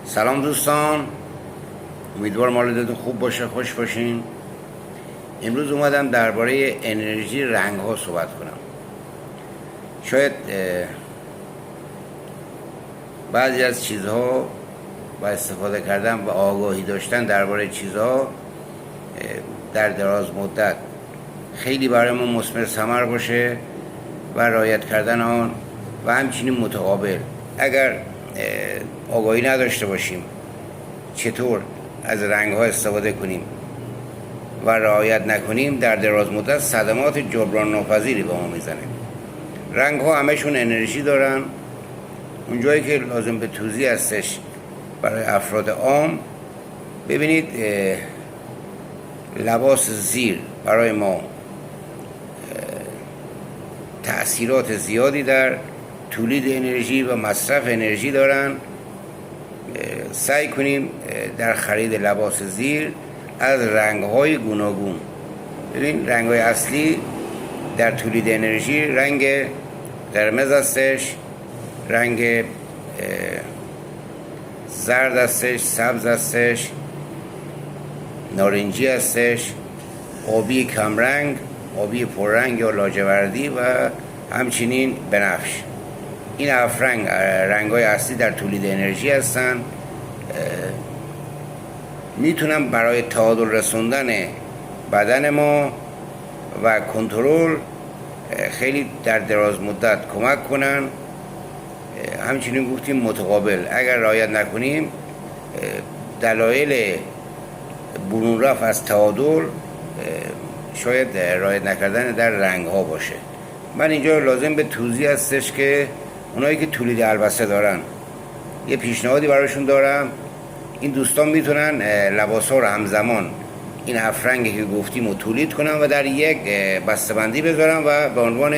سلام دوستان، امیدوارم حالتون خوب باشه، خوش باشین. امروز اومدم درباره انرژی رنگ ها صحبت کنم. شاید بعضی از چیزها با استفاده کردن و آگاهی داشتن درباره چیزها در دراز مدت خیلی برای ما مثمر ثمر باشه و رعایت کردن آن و همچنین متقابل. اگر آگاهی نداشته باشیم چطور از رنگ ها استفاده کنیم و رعایت نکنیم، در دراز مدت صدمات جبران ناپذیری به ما میزنه. رنگ ها همشون انرژی دارن. اون جایی که لازم به توضیح هستش برای افراد عام، ببینید لباس زیر برای ما تأثیرات زیادی در تولید انرژی و مصرف انرژی دارن. سعی کنیم در خرید لباس زیر از رنگ‌های گوناگون، ببین رنگ‌های اصلی در تولید انرژی رنگ قرمز هستش، رنگ زرد هستش، سبز هستش، نارنجی هستش، آبی کمرنگ، آبی پررنگ یا لاجوردی و همچنین بنفش. این 7 رنگ‌های اصلی در تولید انرژی هستن. میتونن برای تعادل رسوندن بدن ما و کنترل خیلی در دراز مدت کمک کنن. همچنین گفتیم متقابل، اگر رعایت نکنیم دلایل برون رفت از تعادل شاید رعایت نکردن در رنگ ها باشه. من اینجا لازم به توضیح هستش که اونایی که تولید البسه دارن، یه پیشنهادی براشون دارم. این دوستان میتونن لباس ها رو همزمان این 7 رنگی که گفتیم رو تولید کنن و در یک بسته‌بندی بذارن و به عنوان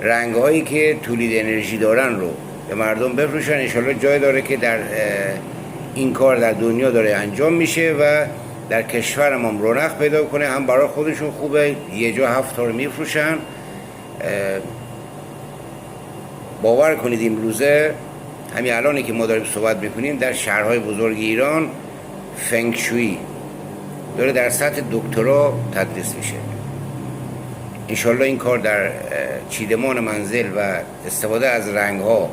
رنگ هایی که تولید انرژی دارن رو به مردم بفروشن. انشالله جای داره که در این کار در دنیا داره انجام میشه و در کشورم هم رونق پیدا کنه، هم برای خودشون خوبه. یه جا 7 تا رو میفروشن. باور کنید امروزه همین الانی که ما داریم صحبت میکنیم در شهرهای بزرگ ایران فنگشویی داره در سطح دکترا تدریس میشه. انشالله این کار در چیدمان منزل و استفاده از رنگ ها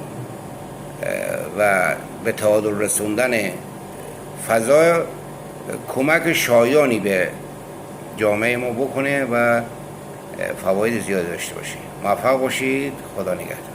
و به تعادل رسوندن فضا کمک شایانی به جامعه ما بکنه و فواید زیادی داشته باشه. موفق باشید. خدا نگهدار.